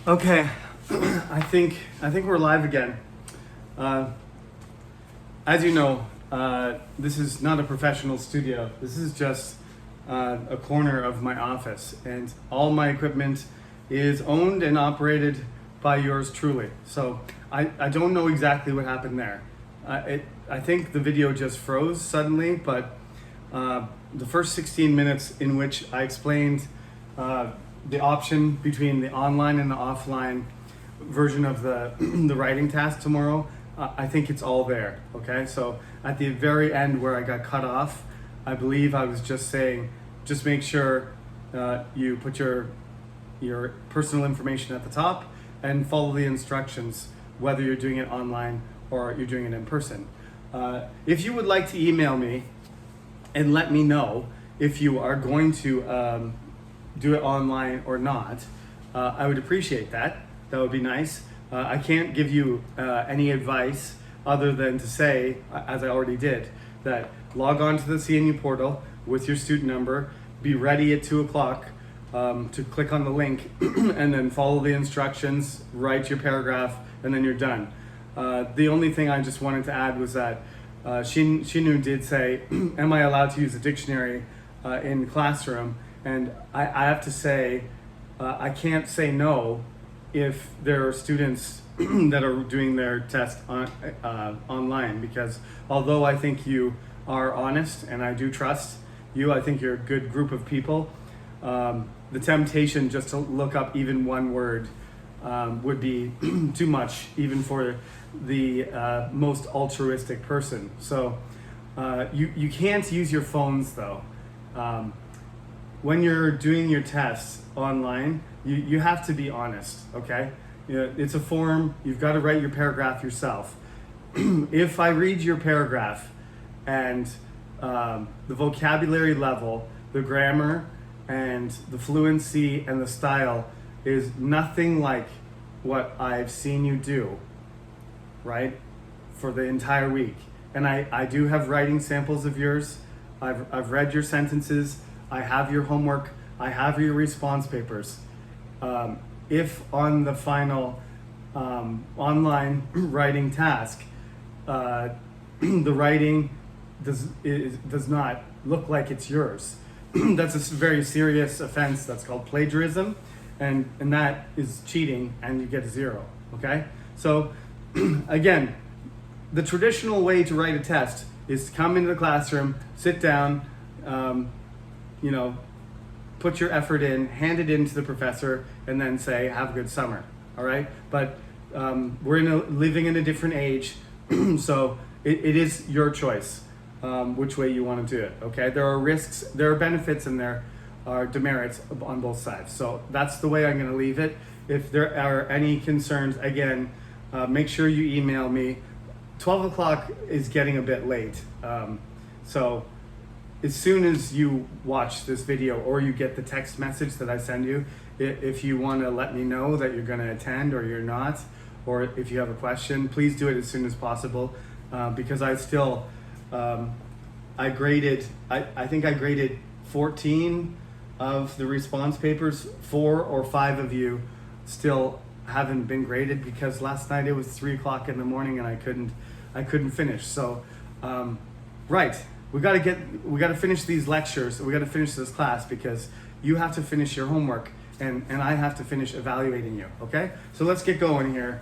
Okay, I think we're live again. Uh, as you know, this is not a professional studio. This is just a corner of my office, and all my equipment is owned and operated by yours truly. So I don't know exactly what happened there. I think the video just froze suddenly, but the first 16 minutes in which I explained the option between the online and the offline version of the the writing task tomorrow, I think it's all there. Okay, so at the very end where I got cut off, I believe I was just saying, just make sure you put your personal information at the top and follow the instructions, whether you're doing it online or you're doing it in person. If you would like to email me and let me know if you are going to do it online or not, I would appreciate that. That would be nice. I can't give you any advice other than to say, as I already did, that log on to the CNU portal with your student number, be ready at 2 o'clock to click on the link and then follow the instructions, write your paragraph, and then you're done. The only thing I just wanted to add was that Shinu did say, am I allowed to use a dictionary in the classroom? And I have to say, I can't say no if there are students that are doing their test online, because although I think you are honest and I do trust you, I think you're a good group of people, the temptation just to look up even one word would be too much, even for the most altruistic person. So you can't use your phones though. When you're doing your tests online, you have to be honest, okay? It's a form, you've got to write your paragraph yourself. If I read your paragraph and the vocabulary level, the grammar, and the fluency and the style is nothing like what I've seen you do, right, for the entire week. And I do have writing samples of yours. I've read your sentences. I have your homework, I have your response papers. If on the final online writing task, the writing does not look like it's yours, that's a very serious offense. That's called plagiarism, and that is cheating, and you get a 0, okay? So again, the traditional way to write a test is to come into the classroom, sit down, put your effort in, hand it in to the professor, and then say, have a good summer, all right? But we're living in a different age, so it is your choice which way you want to do it, okay? There are risks, there are benefits, and there are demerits on both sides. So that's the way I'm gonna leave it. If there are any concerns, again, make sure you email me. 12 o'clock is getting a bit late, so as soon as you watch this video or you get the text message that I send you, if you want to let me know that you're going to attend or you're not, or if you have a question, please do it as soon as possible, because I still, I think I graded 14 of the response papers. 4 or 5 of you still haven't been graded because last night it was 3 o'clock in the morning and I couldn't finish. So, right. We got to finish these lectures. We got to finish this class because you have to finish your homework and I have to finish evaluating you. Okay, so let's get going here.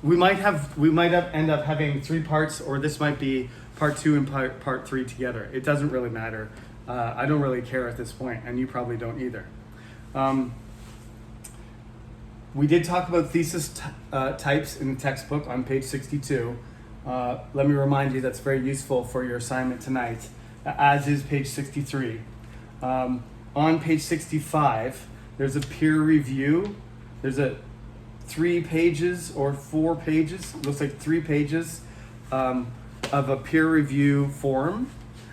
We might end up having 3 parts, or this might be part 2 and part 3 together. It doesn't really matter. I don't really care at this point, and you probably don't either. We did talk about thesis types in the textbook on page 62. Let me remind you that's very useful for your assignment tonight, as is page 63. On page 65, there's a peer review. There's a 3 pages or 4 pages, looks like 3 pages of a peer review form,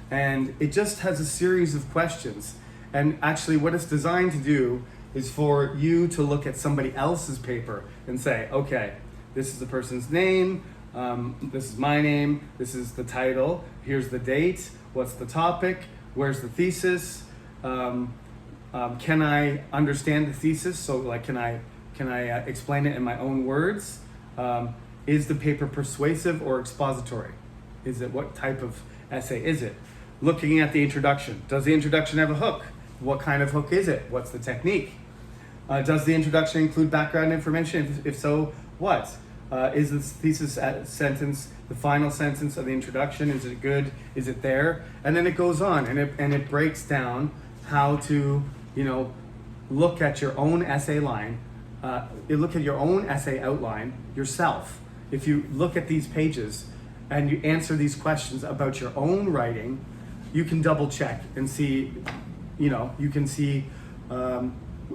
and it just has a series of questions. And actually what it's designed to do is for you to look at somebody else's paper and say, okay, this is the person's name, this is my name, this is the title, here's the date, what's the topic, where's the thesis, Can I understand the thesis? So like, can I explain it in my own words? Is the paper persuasive or expository? What type of essay is it? Looking at the introduction. Does the introduction have a hook? What kind of hook is it? What's the technique? Does the introduction include background information? If so, what? Is the thesis sentence, the final sentence of the introduction, is it good? Is it there? And then it goes on, and it breaks down how to, look at your own essay line. You look at your own essay outline yourself. If you look at these pages and you answer these questions about your own writing, you can double check and see, you can see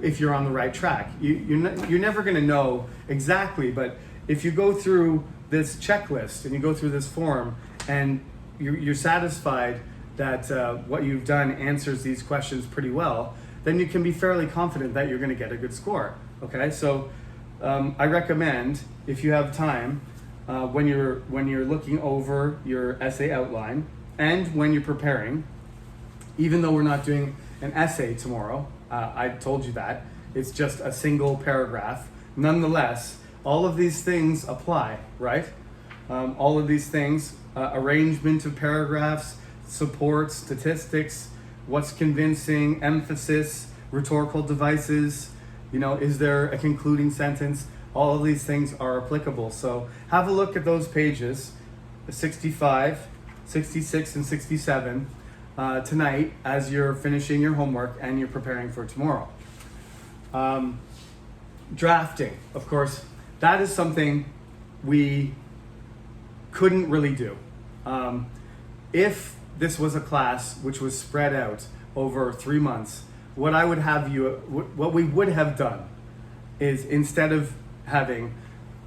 if you're on the right track. You're never going to know exactly, but if you go through this checklist and you go through this form and you're satisfied that what you've done answers these questions pretty well, then you can be fairly confident that you're going to get a good score. Okay, so I recommend, if you have time, when you're looking over your essay outline and when you're preparing, even though we're not doing an essay tomorrow, I told you that, it's just a single paragraph. Nonetheless, all of these things apply, right? All of these things, arrangement of paragraphs, support, statistics, what's convincing, emphasis, rhetorical devices, is there a concluding sentence? All of these things are applicable. So have a look at those pages, 65, 66, and 67, tonight as you're finishing your homework and you're preparing for tomorrow. Drafting, of course, that is something we couldn't really do. If this was a class which was spread out over 3 months, what we would have done is, instead of having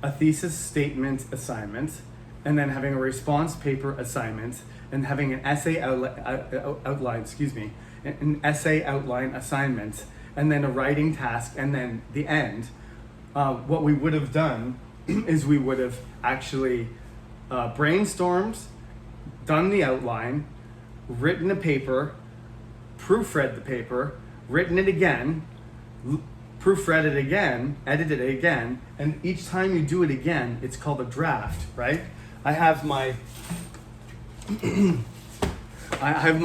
a thesis statement assignment and then having a response paper assignment and having an essay an essay outline assignment and then a writing task and then the end, what we would have done is we would have actually brainstormed, done the outline, written a paper, proofread the paper, written it again, proofread it again, edited it again, and each time you do it again, it's called a draft, right? I have my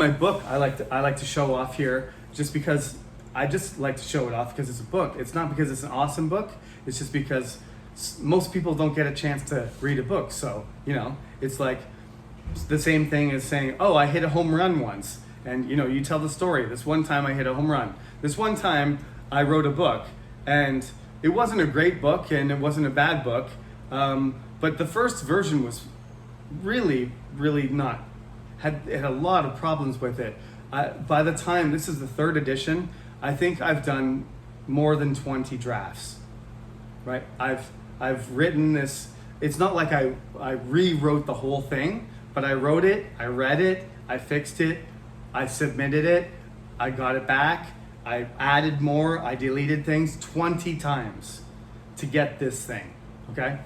book. I like to show off here just because I just like to show it off because it's a book. It's not because it's an awesome book. It's just because most people don't get a chance to read a book. So, it's like the same thing as saying, oh, I hit a home run once. And, you tell the story. This one time I hit a home run. This one time I wrote a book. And it wasn't a great book and it wasn't a bad book. But the first version was really, really not. Had a lot of problems with it. By the time, this is the 3rd edition, I think I've done more than 20 drafts, right? I've written this. It's not like I rewrote the whole thing, but I wrote it, I read it, I fixed it, I submitted it, I got it back, I added more, I deleted things 20 times to get this thing, okay?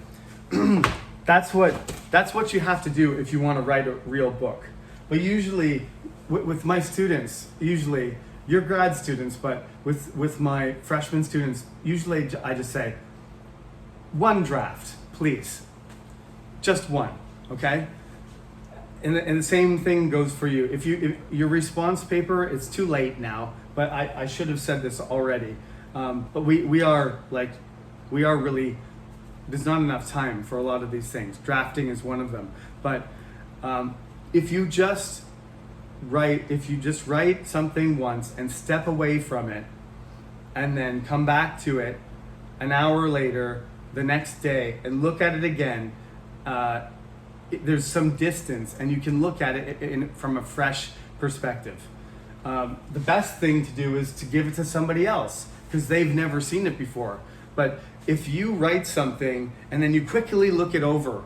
That's what you have to do if you want to write a real book. But usually, with my students, usually, you're grad students, but with my freshman students, usually I just say, 1 draft, please. Just 1, okay? And the same thing goes for you. If your response paper, it's too late now, but I should have said this already. But we are really, there's not enough time for a lot of these things. Drafting is one of them. But if you just write something once and step away from it, and then come back to it an hour later, the next day, and look at it again, there's some distance and you can look at it from a fresh perspective. The best thing to do is to give it to somebody else because they've never seen it before. But if you write something and then you quickly look it over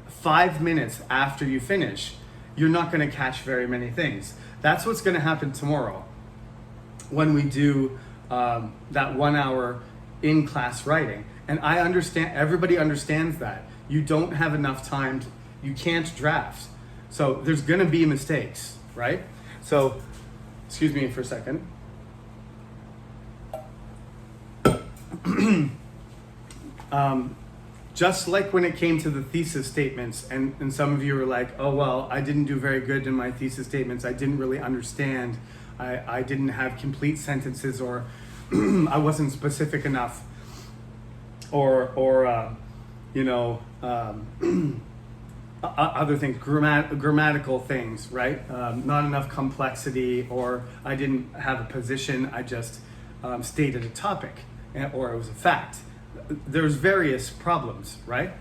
5 minutes after you finish, you're not going to catch very many things. That's what's going to happen tomorrow when we do that 1 hour in-class writing. And I understand, everybody understands that. You don't have enough time, you can't draft. So there's gonna be mistakes, right? So, excuse me for a second. just like when it came to the thesis statements, and some of you were like, oh, well, I didn't do very good in my thesis statements. I didn't really understand. I didn't have complete sentences, or I wasn't specific enough, or other things, grammatical things, right? Not enough complexity, or I didn't have a position, I just stated a topic, or it was a fact. There's various problems, right?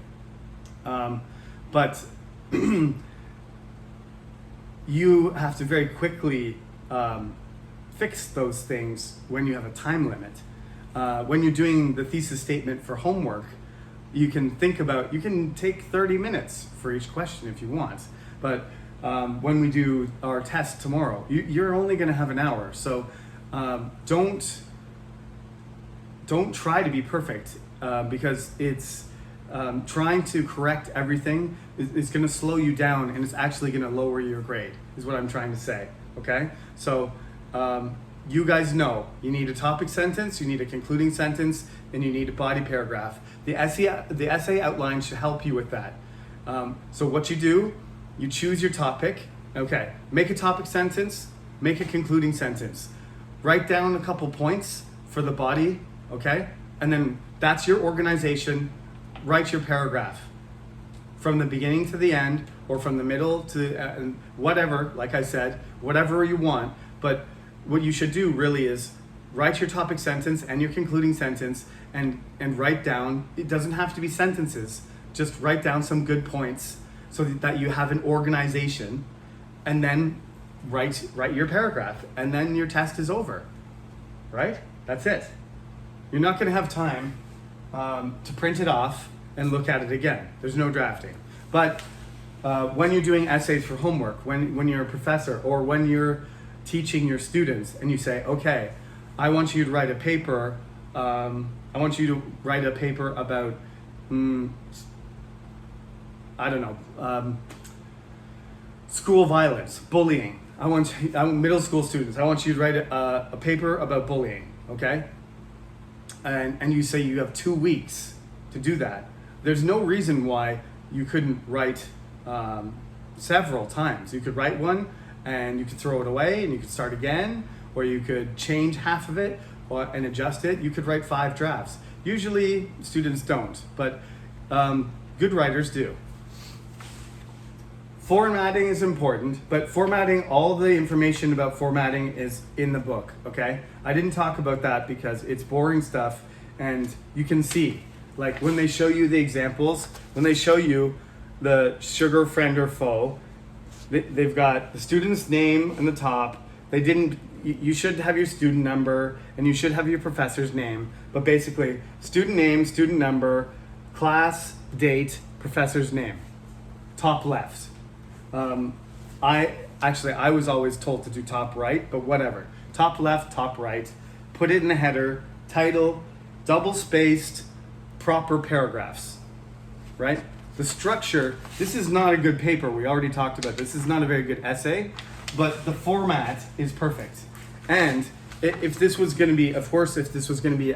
But you have to very quickly fix those things when you have a time limit. When you're doing the thesis statement for homework, you can take 30 minutes for each question if you want. But when we do our test tomorrow, you're only going to have an hour. So don't try to be perfect, because it's trying to correct everything is going to slow you down, and it's actually going to lower your grade, is what I'm trying to say. Okay? So you guys know you need a topic sentence, you need a concluding sentence, and you need a body paragraph. The essay outline should help you with that. So what you do, you choose your topic. Okay, make a topic sentence, make a concluding sentence. Write down a couple points for the body, okay? And then that's your organization. Write your paragraph from the beginning to the end, or from the middle to whatever, like I said, whatever you want. But what you should do really is write your topic sentence and your concluding sentence, and write down, it doesn't have to be sentences, just write down some good points so that you have an organization, and then write your paragraph, and then your test is over, right? That's it. You're not going to have time to print it off and look at it again. There's no drafting. But when you're doing essays for homework, when you're a professor, or when you're teaching your students, and you say, okay, I want you to write a paper, about, school violence, bullying. I'm middle school students. I want you to write a paper about bullying, okay? And you say you have 2 weeks to do that. There's no reason why you couldn't write several times. You could write one, and you could throw it away, and you could start again, or you could change half of it and adjust it. You could write 5 drafts. Usually students don't, but good writers do. Formatting is important, but all the information about formatting is in the book, okay? I didn't talk about that because it's boring stuff, and you can see, like when they show you the examples, when they show you the sugar friend or foe, they've got the student's name in the top. You should have your student number, and you should have your professor's name, but basically student name, student number, class, date, professor's name, top left. I was always told to do top right, but whatever. Top left, top right, put it in the header, title, double spaced, proper paragraphs, right? The structure, this is not a good paper, we already talked about this is not a very good essay, but the format is perfect. And if this was going to be, of course, if this was going to be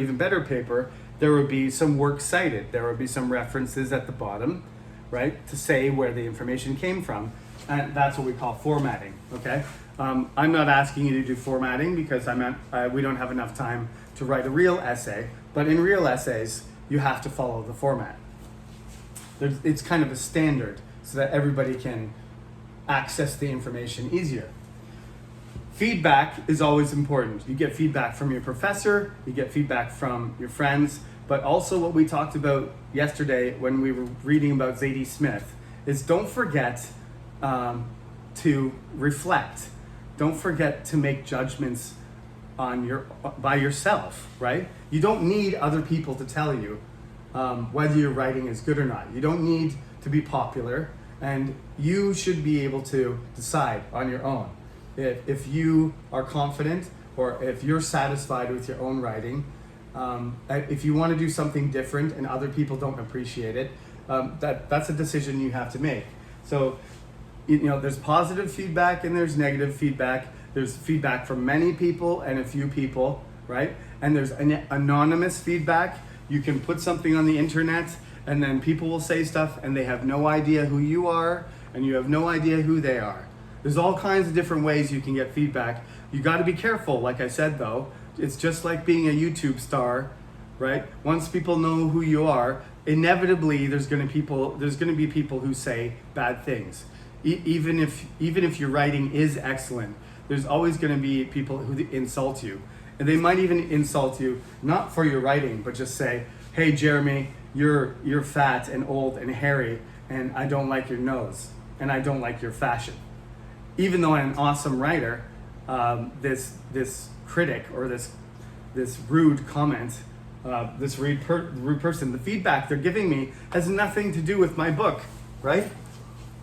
even better paper, there would be some works cited, there would be some references at the bottom, right, to say where the information came from, and that's what we call formatting, okay? I'm not asking you to do formatting because we don't have enough time to write a real essay, but in real essays, you have to follow the format. It's kind of a standard so that everybody can access the information easier. Feedback is always important. You get feedback from your professor, you get feedback from your friends, but also what we talked about yesterday when we were reading about Zadie Smith is don't forget to reflect. Don't forget to make judgments by yourself, right? You don't need other people to tell you whether your writing is good or not. You don't need to be popular, and you should be able to decide on your own. If you are confident, or if you're satisfied with your own writing, if you want to do something different and other people don't appreciate it, that's a decision you have to make. So, there's positive feedback and there's negative feedback. There's feedback from many people and a few people. right? And there's anonymous feedback. You can put something on the internet and then people will say stuff and they have no idea who you are and you have no idea who they are. There's all kinds of different ways you can get feedback. You got to be careful, like I said though. It's just like being a YouTube star, right? Once people know who you are, inevitably there's going to be people who say bad things. Even if your writing is excellent, there's always going to be people who insult you. And they might even insult you not for your writing, but just say, "Hey Jeremy, you're fat and old and hairy and I don't like your nose and I don't like your fashion." Even though I'm an awesome writer, this critic or this rude comment, this rude person, the feedback they're giving me has nothing to do with my book, right?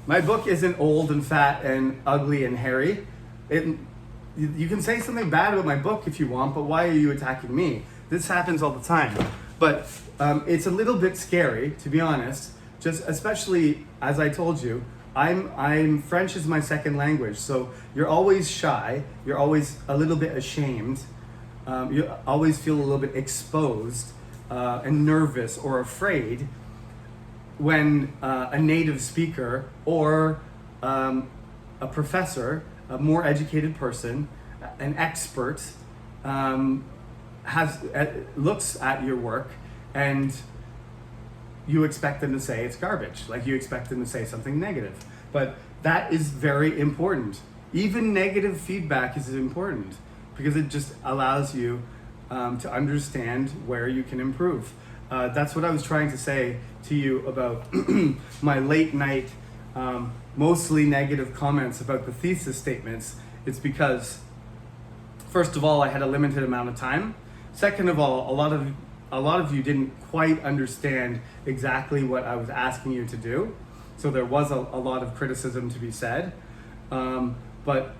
My book isn't old and fat and ugly and hairy. You can say something bad about my book if you want, but why are you attacking me? This happens all the time. But it's a little bit scary, to be honest, just especially as I told you, I'm French is my second language, so you're always shy, you're always a little bit ashamed, you always feel a little bit exposed and nervous or afraid when a native speaker or a professor, a more educated person, an expert, looks at your work and you expect them to say it's garbage, like you expect them to say something negative. But that is very important. Even negative feedback is important because it just allows you to understand where you can improve. That's what I was trying to say to you about my late night, mostly negative comments about the thesis statements. It's because, first of all, I had a limited amount of time. Second of all, a lot of you didn't quite understand exactly what I was asking you to do. So there was a lot of criticism to be said. But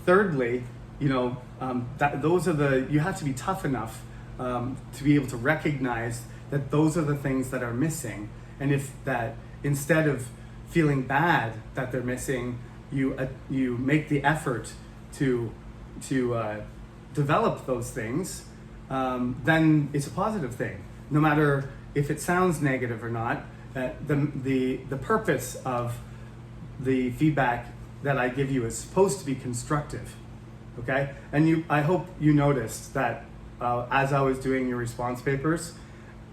thirdly, you have to be tough enough to be able to recognize that those are the things that are missing. And if that, instead of feeling bad that they're missing, you make the effort to develop those things, then it's a positive thing. No matter if it sounds negative or not, the purpose of the feedback that I give you is supposed to be constructive, okay? And I hope you noticed that as I was doing your response papers,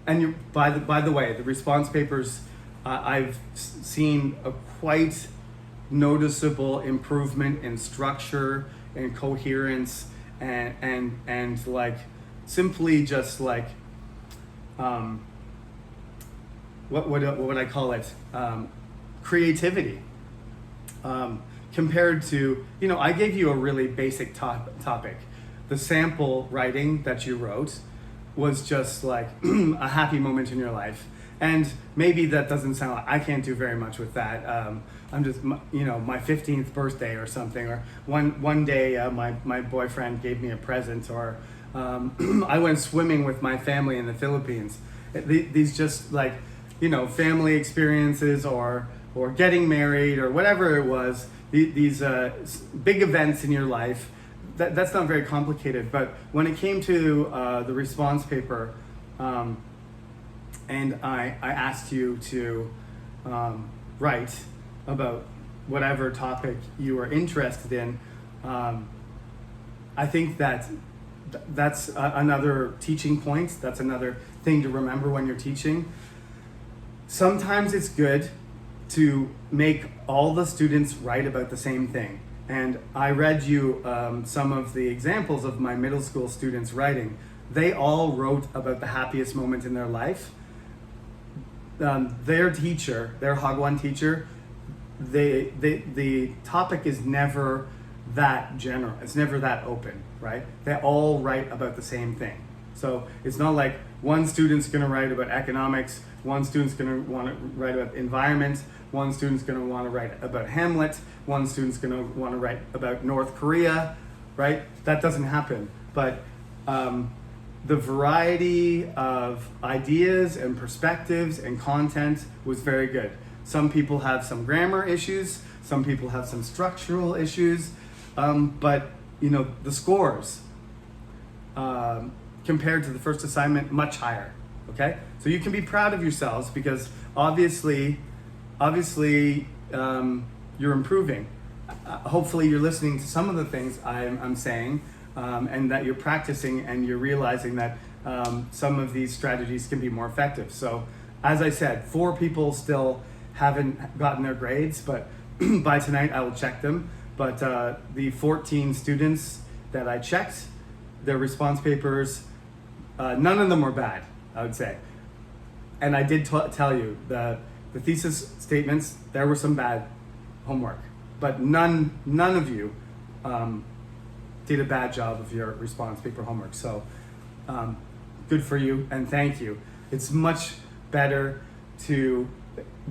and by the way, the response papers, I've seen a quite noticeable improvement in structure and coherence and like simply just like what would I call it, creativity, compared to, I gave you a really basic topic. The sample writing that you wrote was just like a happy moment in your life. And maybe that doesn't sound like, I can't do very much with that. I'm just, my 15th birthday or something, or one day my boyfriend gave me a present, or I went swimming with my family in the Philippines. These just like, family experiences or getting married or whatever it was, these big events in your life, that's not very complicated. But when it came to the response paper, and I asked you to write about whatever topic you were interested in, I think that's another teaching point. That's another thing to remember when you're teaching. Sometimes it's good to make all the students write about the same thing. And I read you some of the examples of my middle school students writing. They all wrote about the happiest moment in their life. Their teacher, their Hagwon teacher, the topic is never that general. It's never that open, right? They all write about the same thing. So it's not like one student's going to write about economics, one student's going to want to write about environment, one student's going to want to write about Hamlet, one student's going to want to write about North Korea, right? That doesn't happen. But the variety of ideas and perspectives and content was very good. Some people have some grammar issues, some people have some structural issues, but the scores, compared to the first assignment, much higher. Okay, so you can be proud of yourselves because obviously, you're improving. Hopefully, you're listening to some of the things I'm saying, and that you're practicing and you're realizing that some of these strategies can be more effective. So, as I said, 4 people still haven't gotten their grades, but by tonight I will check them. But the 14 students that I checked, their response papers, none of them were bad, I would say. And I did tell you that the thesis statements, there were some bad homework, but none of you did a bad job of your response paper homework. So good for you and thank you. It's much better to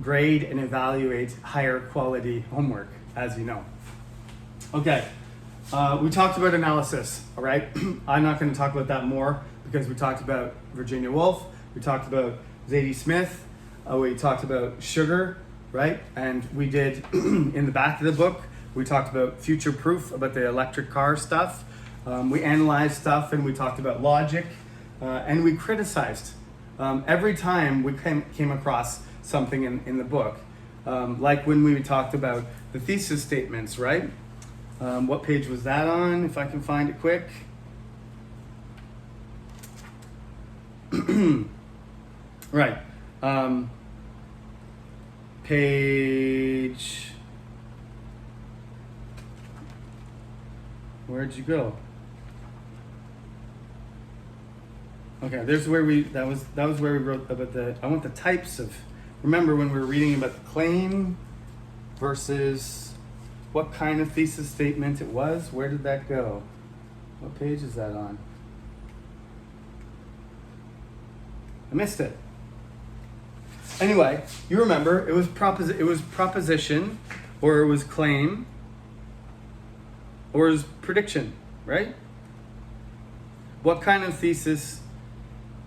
grade and evaluate higher quality homework, as you know. Okay, we talked about analysis, all right? I'm not going to talk about that more because we talked about Virginia Woolf, we talked about Zadie Smith, we talked about sugar, right? And we did, in the back of the book, we talked about future proof, about the electric car stuff. We analyzed stuff and we talked about logic, and we criticized. Every time we came across something in the book, like when we talked about the thesis statements, right? What page was that on, if I can find it quick? Right. Page... Where'd you go? Okay, there's where that was where we wrote about I want the types of, remember when we were reading about the claim versus what kind of thesis statement it was? Where did that go? What page is that on? I missed it. Anyway, you remember it was proposition, or it was claim, or it was prediction, right? What kind of thesis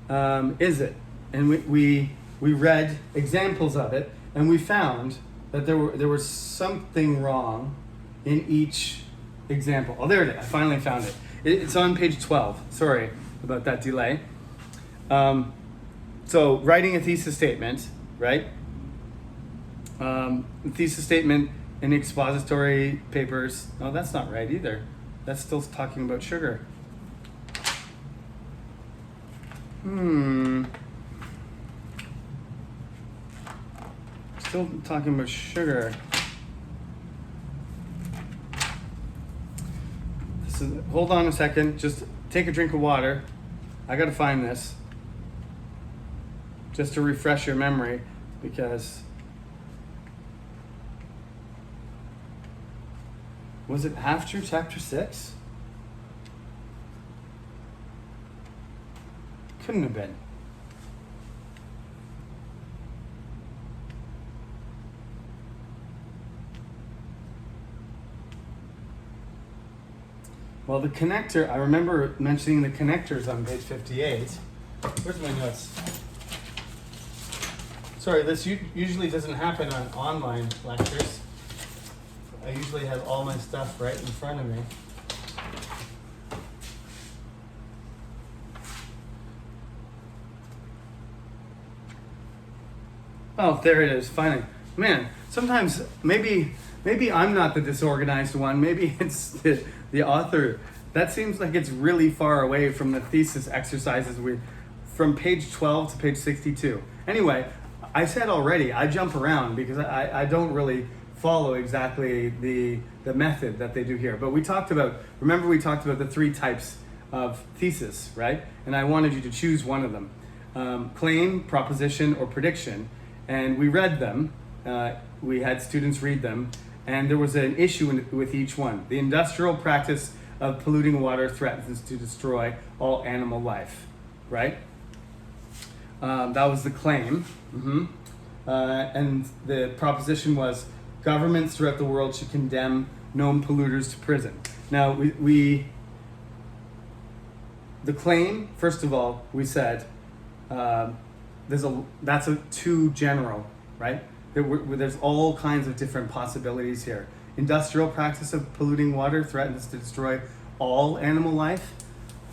is it? And we read examples of it, and we found that there was something wrong in each example. Oh, there it is. I finally found it. It's on page 12. Sorry about that delay. So writing a thesis statement, right? Thesis statement in expository papers. Oh, that's not right either. That's still talking about sugar. Still talking about sugar. Hold on a second. Just take a drink of water. I gotta find this. Just to refresh your memory, because was it after chapter 6? Couldn't have been. Well, the connector, I remember mentioning the connectors on page 58. Where's my notes? Sorry, this usually doesn't happen on online lectures. I usually have all my stuff right in front of me. Oh, there it is, finally. Man, sometimes maybe I'm not the disorganized one. Maybe it's the author. That seems like it's really far away from the thesis exercises from page 12 to page 62. Anyway, I said already, I jump around because I don't really follow exactly the method that they do here. But we talked about the 3 types of thesis, right? And I wanted you to choose one of them. Claim, proposition, or prediction. And we read them. We had students read them. And there was an issue with each one. The industrial practice of polluting water threatens to destroy all animal life, right? That was the claim. And the proposition was governments throughout the world should condemn known polluters to prison. Now, the claim, first of all, we said, that's too general, right? There's all kinds of different possibilities here. Industrial practice of polluting water threatens to destroy all animal life.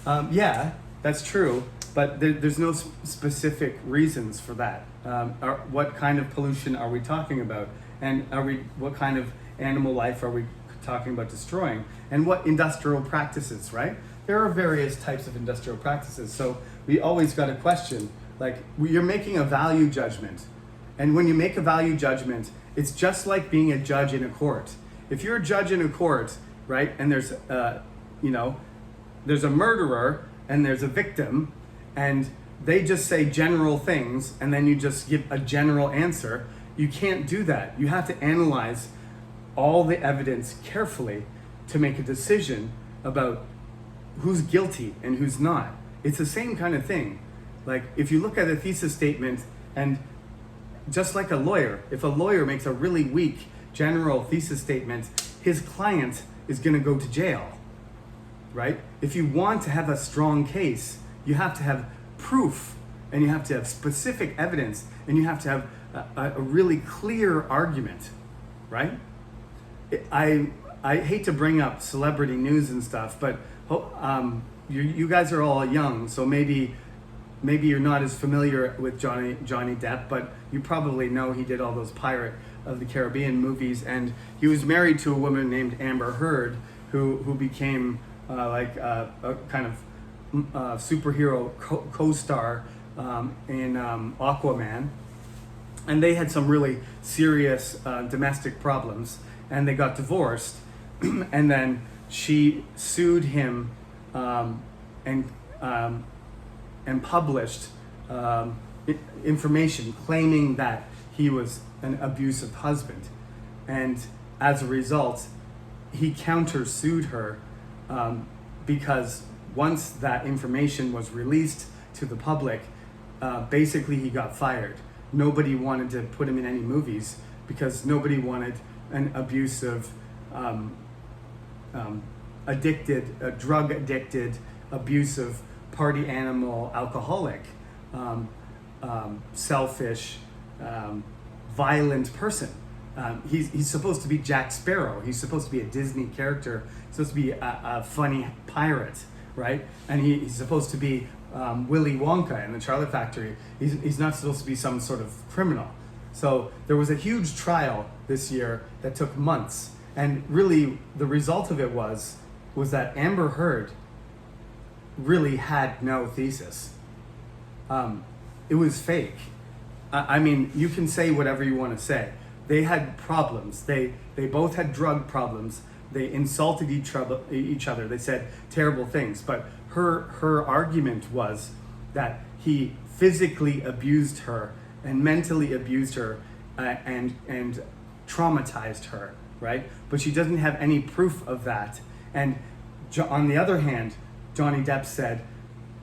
Yeah, that's true, but there's no specific reasons for that. What kind of pollution are we talking about, and what kind of animal life are we talking about destroying, and what industrial practices? Right? There are various types of industrial practices, so we always got to question. Like, you're making a value judgment, and when you make a value judgment, it's just like being a judge in a court. If you're a judge in a court, right, and there's a murderer and there's a victim, and they just say general things, and then you just give a general answer. You can't do that. You have to analyze all the evidence carefully to make a decision about who's guilty and who's not. It's the same kind of thing. Like, if you look at a thesis statement, and just like a lawyer, if a lawyer makes a really weak general thesis statement, his client is going to go to jail, right? If you want to have a strong case, you have to have proof, and you have to have specific evidence, and you have to have a really clear argument, right? I hate to bring up celebrity news and stuff, but you guys are all young, so maybe you're not as familiar with Johnny Depp, but you probably know he did all those Pirate of the Caribbean movies, and he was married to a woman named Amber Heard, who became a kind of superhero co-star in Aquaman, and they had some really serious domestic problems, and they got divorced, and then she sued him and published information claiming that he was an abusive husband, and as a result, he countersued her because once that information was released to the public, basically he got fired. Nobody wanted to put him in any movies because nobody wanted an abusive, drug addicted, abusive, party animal, alcoholic, selfish, violent person. He's supposed to be Jack Sparrow. He's supposed to be a Disney character. He's supposed to be a funny pirate, right? And he's supposed to be Willy Wonka in the Chocolate Factory. He's not supposed to be some sort of criminal. So there was a huge trial this year that took months, and really the result of it was that Amber Heard really had no thesis. It was fake. I mean, you can say whatever you want to say. They had problems. They both had drug problems. They insulted each other. They said terrible things. But her argument was that he physically abused her and mentally abused her and traumatized her, right? But she doesn't have any proof of that. And on the other hand, Johnny Depp said,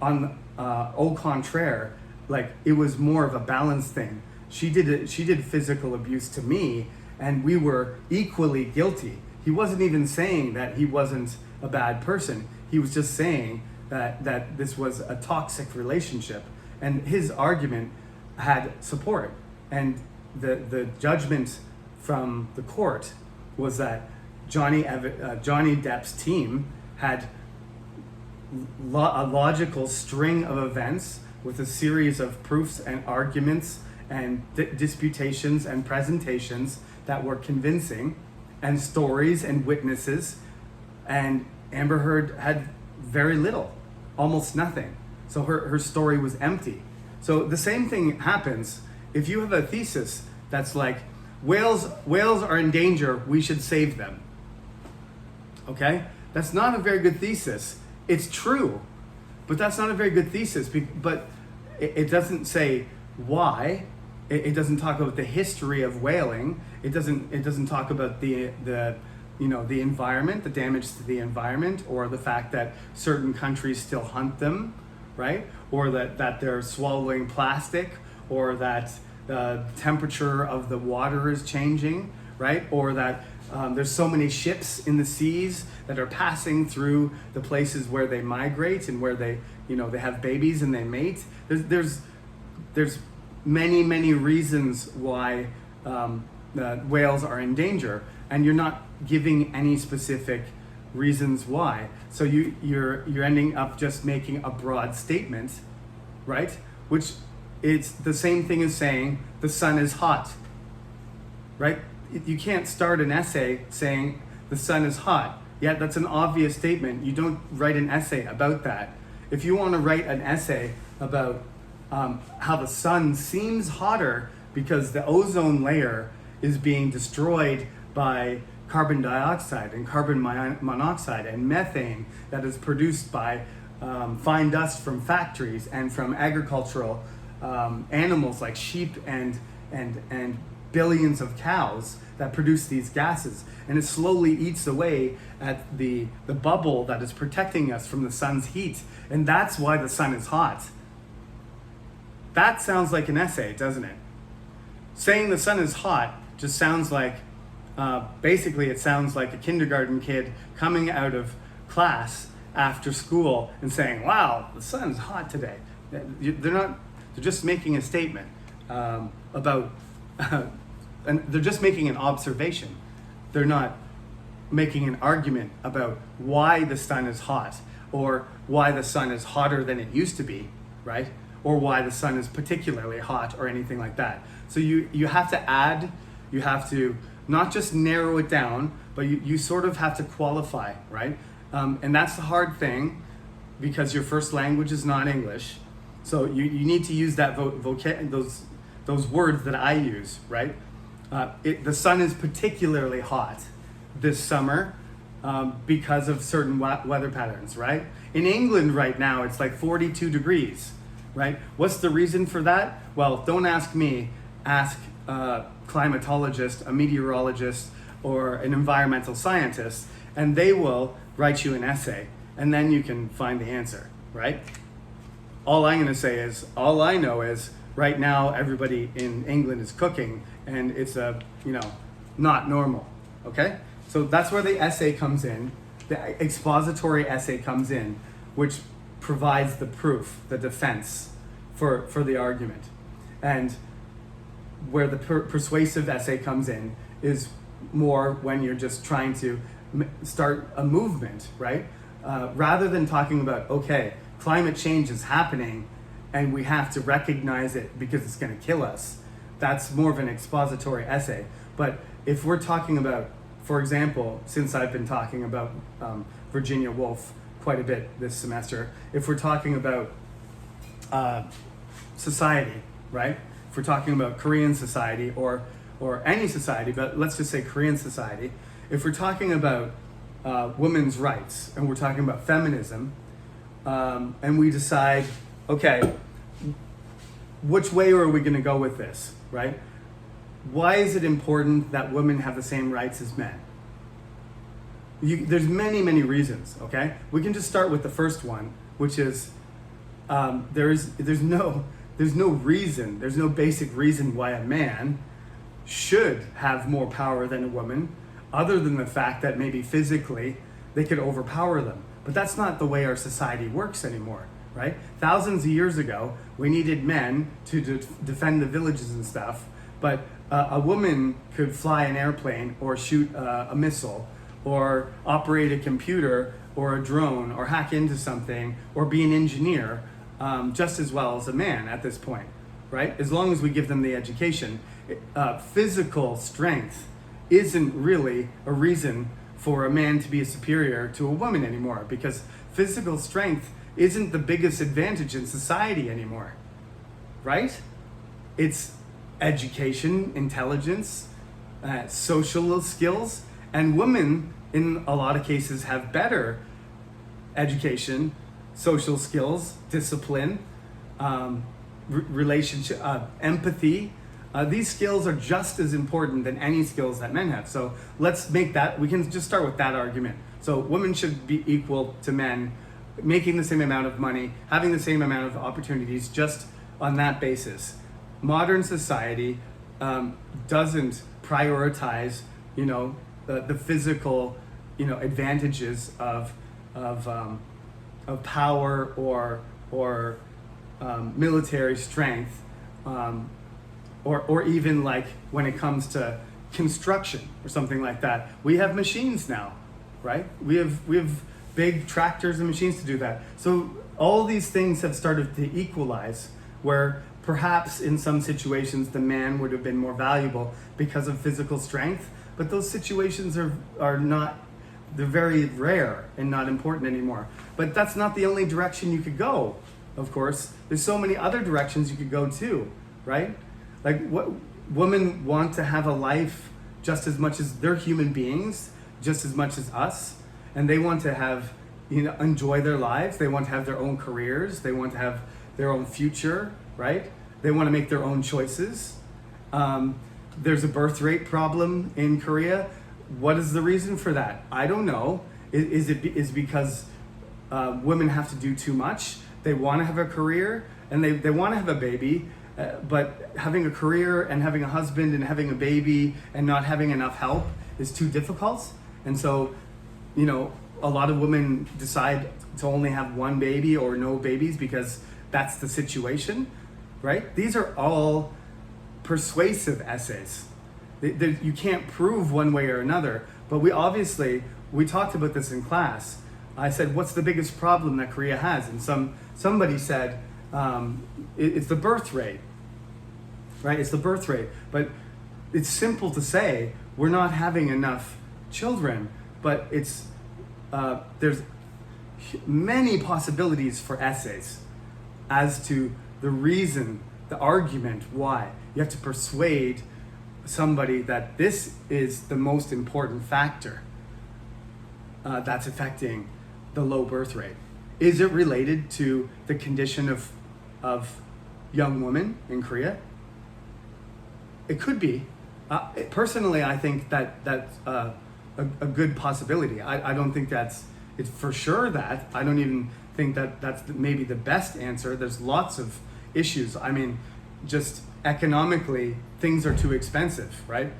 au contraire, like, it was more of a balance thing. She did physical abuse to me, and we were equally guilty. He wasn't even saying that he wasn't a bad person. He was just saying that this was a toxic relationship, and his argument had support. And the judgment from the court was that Johnny Depp's team had a logical string of events with a series of proofs and arguments and disputations and presentations that were convincing, and stories and witnesses, and Amber Heard had very little, almost nothing. So her story was empty. So the same thing happens if you have a thesis that's like, whales are in danger, we should save them. Okay? That's not a very good thesis. It's true, but that's not a very good thesis. But it doesn't say why. It doesn't talk about the history of whaling. It doesn't talk about the environment, the damage to the environment, or the fact that certain countries still hunt them, right? Or that they're swallowing plastic, or that the temperature of the water is changing, right? Or that there's so many ships in the seas that are passing through the places where they migrate and where they have babies and they mate. There's many reasons why whales are in danger, and you're not giving any specific reasons why. So you're ending up just making a broad statement, right? Which it's the same thing as saying the sun is hot, right? You can't start an essay saying the sun is hot. Yeah, that's an obvious statement. You don't write an essay about that. If you want to write an essay about how the sun seems hotter because the ozone layer is being destroyed by carbon dioxide and carbon monoxide and methane that is produced by fine dust from factories and from agricultural animals like sheep and billions of cows that produce these gases, and it slowly eats away at the bubble that is protecting us from the sun's heat, and that's why the sun is hot. That sounds like an essay, doesn't it? Saying the sun is hot just sounds like, basically it sounds like a kindergarten kid coming out of class after school and saying, wow, the sun's hot today. They're just making a statement about, and they're just making an observation. They're not making an argument about why the sun is hot, or why the sun is hotter than it used to be, right? Or why the sun is particularly hot or anything like that. So you have to add, you have to not just narrow it down, but you sort of have to qualify, right? And that's the hard thing, because your first language is not English. So you need to use that those words that I use, right? The sun is particularly hot this summer because of certain weather patterns, right? In England right now, it's like 42 degrees, right? What's the reason for that? Well, don't ask me, ask a climatologist, a meteorologist, or an environmental scientist, and they will write you an essay, and then you can find the answer, right? All I'm gonna say is, all I know is, right now everybody in England is cooking, and it's not normal, okay? So that's where the essay comes in, the expository essay comes in, which provides the proof, the defense for the argument. And where the persuasive essay comes in is more when you're just trying to start a movement, right? Rather than talking about, okay, climate change is happening and we have to recognize it because it's going to kill us. That's more of an expository essay. But if we're talking about, for example, since I've been talking about Virginia Woolf quite a bit this semester, if we're talking about society, right? If we're talking about Korean society or any society, but let's just say Korean society, if we're talking about women's rights and we're talking about feminism, and we decide, okay, which way are we going to go with this, right? Why is it important that women have the same rights as men? There's many, many reasons, okay? We can just start with the first one, which is there's no reason, there's no basic reason why a man should have more power than a woman, other than the fact that maybe physically they could overpower them. But that's not the way our society works anymore, right? Thousands of years ago, we needed men to defend the villages and stuff, but a woman could fly an airplane or shoot a missile or operate a computer or a drone or hack into something or be an engineer just as well as a man at this point, right? As long as we give them the education. Physical strength isn't really a reason for a man to be superior to a woman anymore, because physical strength isn't the biggest advantage in society anymore, right? It's education, intelligence, social skills, and women in a lot of cases have better education, social skills, discipline, relationship, empathy. These skills are just as important than any skills that men have. So let's make that, we can just start with that argument. So women should be equal to men, making the same amount of money, having the same amount of opportunities, just on that basis. Modern society doesn't prioritize, the physical, advantages of power or military strength, or even like when it comes to construction or something like that. We have machines now, right? We have big tractors and machines to do that. So all these things have started to equalize, where perhaps in some situations the man would have been more valuable because of physical strength, but those situations are not, they're very rare and not important anymore. But that's not the only direction you could go, of course. There's so many other directions you could go too, right? Like, what women want to have a life just as much as they're human beings, just as much as us, and they want to have, enjoy their lives. They want to have their own careers. They want to have their own future, right? They want to make their own choices. There's a birth rate problem in Korea. What is the reason for that? I don't know. Is because women have to do too much? They want to have a career and they want to have a baby, but having a career and having a husband and having a baby and not having enough help is too difficult. And so, a lot of women decide to only have one baby or no babies because that's the situation, right? These are all persuasive essays. You can't prove one way or another, but we talked about this in class. I said, what's the biggest problem that Korea has? And somebody said, it's the birth rate, right? It's the birth rate. But it's simple to say we're not having enough children, but there's many possibilities for essays as to the reason, the argument why. You have to persuade somebody that this is the most important factor that's affecting the low birth rate. Is it related to the condition of young women in Korea? It could be. Personally, I think that's a good possibility. I don't think it's for sure that. I don't even think that's maybe the best answer. There's lots of issues. I mean, just economically, things are too expensive, right?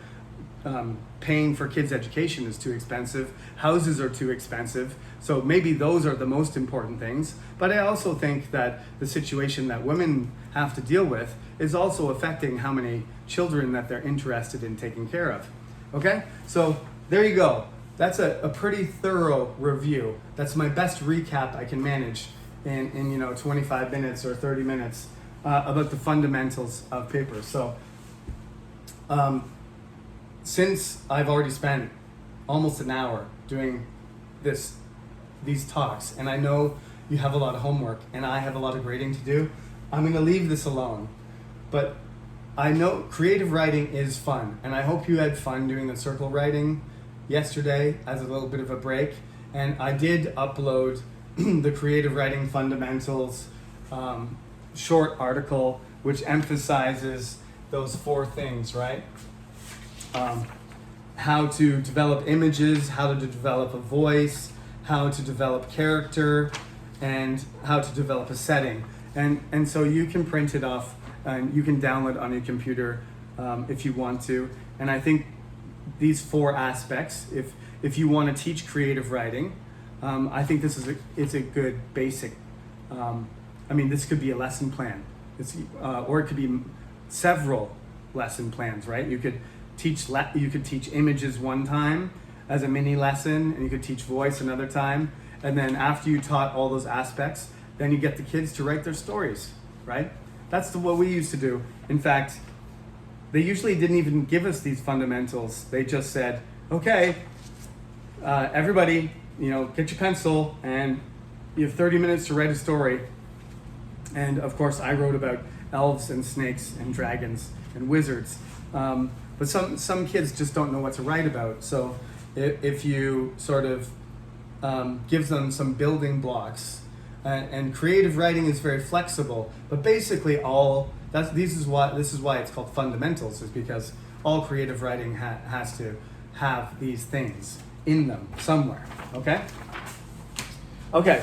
Paying for kids' education is too expensive. Houses are too expensive. So maybe those are the most important things. But I also think that the situation that women have to deal with is also affecting how many children that they're interested in taking care of. Okay? So there you go. That's a pretty thorough review. That's my best recap I can manage in 25 minutes or 30 minutes about the fundamentals of papers. So since I've already spent almost an hour doing these talks, and I know you have a lot of homework and I have a lot of grading to do, I'm going to leave this alone. But I know creative writing is fun, and I hope you had fun doing the circle writing yesterday as a little bit of a break. And I did upload the creative writing fundamentals short article, which emphasizes those 4 things, right? How to develop images, how to develop a voice, how to develop character, and how to develop a setting. And so you can print it off and you can download it on your computer if you want to. And I think these 4 aspects, if you want to teach creative writing, I think it's a good basic. This could be a lesson plan, or it could be several lesson plans, right? You could teach images one time as a mini lesson, and you could teach voice another time, and then after you taught all those aspects, then you get the kids to write their stories, right? That's what we used to do. In fact, they usually didn't even give us these fundamentals. They just said, okay, everybody, get your pencil and you have 30 minutes to write a story. And of course, I wrote about elves and snakes and dragons and wizards. But some kids just don't know what to write about. So if you sort of give them some building blocks, and creative writing is very flexible, but basically this is why it's called fundamentals, is because all creative writing has to have these things in them somewhere. Okay,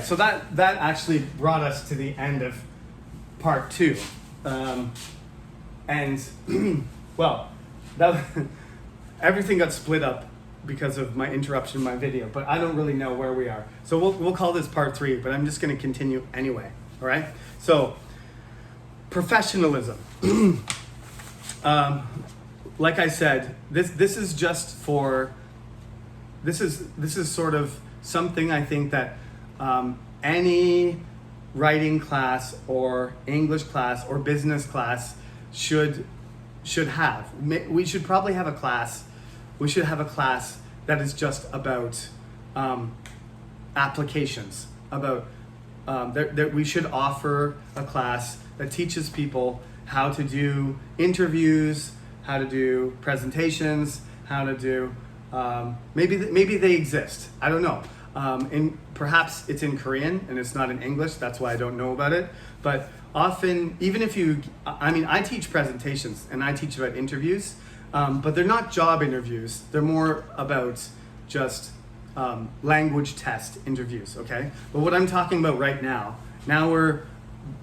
so that actually brought us to the end of part 2. Well, everything got split up because of my interruption in my video, but I don't really know where we are. So we'll call this part 3, but I'm just going to continue anyway. All right. So professionalism. Like I said, this is this is sort of something I think that any writing class or English class or business class should have. We should probably have a class. We should have a class that is just about applications. About that we should offer a class that teaches people how to do interviews, how to do presentations, how to do maybe they exist. I don't know. Perhaps it's in Korean and it's not in English. That's why I don't know about it. But often, even if I teach presentations and I teach about interviews, but they're not job interviews. They're more about just language test interviews. Okay. But what I'm talking about right now,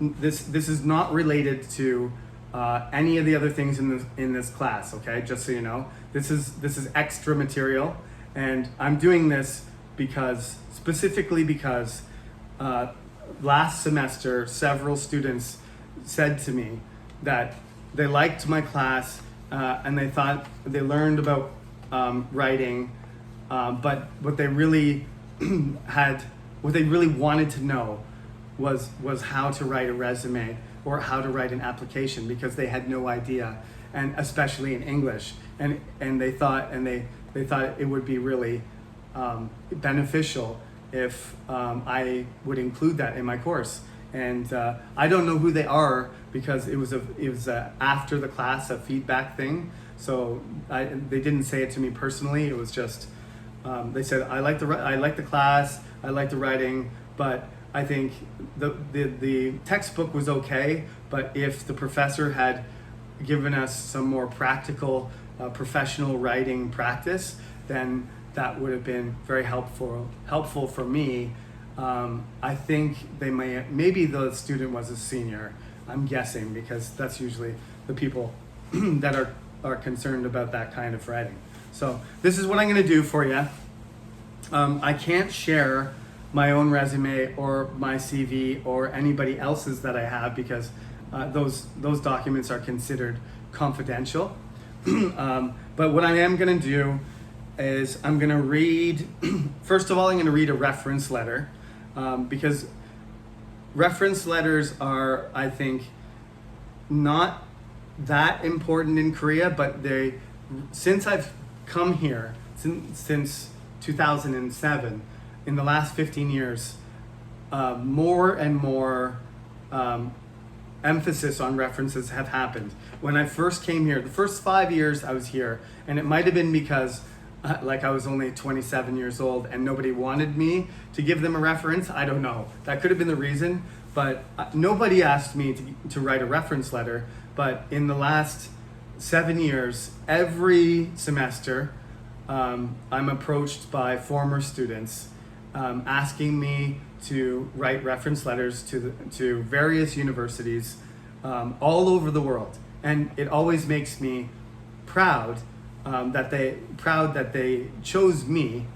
this is not related to any of the other things in this class. Okay, just so you know, this is extra material, and I'm doing this specifically because last semester several students said to me that they liked my class and they thought they learned about writing, but what they really wanted to know was how to write a resume or how to write an application, because they had no idea, and especially in English, and they thought it would be really beneficial if I would include that in my course. And I don't know who they are, because it was after the class a feedback thing. So they didn't say it to me personally. It was just they said I like the class, I like the writing, but I think the textbook was okay. But if the professor had given us some more practical professional writing practice, then that would have been very helpful for me. I think maybe the student was a senior, I'm guessing, because that's usually the people that are concerned about that kind of writing. So this is what I'm going to do for you. I can't share my own resume or my CV or anybody else's that I have, because those documents are considered confidential. But what I am going to do is I'm going to read, first of all, I'm going to read a reference letter, because reference letters are, I think, not that important in Korea, but since I've come here, since 2007, in the last 15 years, more and more emphasis on references have happened. When I first came here, the first 5 years I was here, and it might have been because I was only 27 years old and nobody wanted me to give them a reference. I don't know. That could have been the reason, but nobody asked me to write a reference letter. But in the last 7 years, every semester, I'm approached by former students asking me to write reference letters to various universities all over the world, and it always makes me proud that they chose me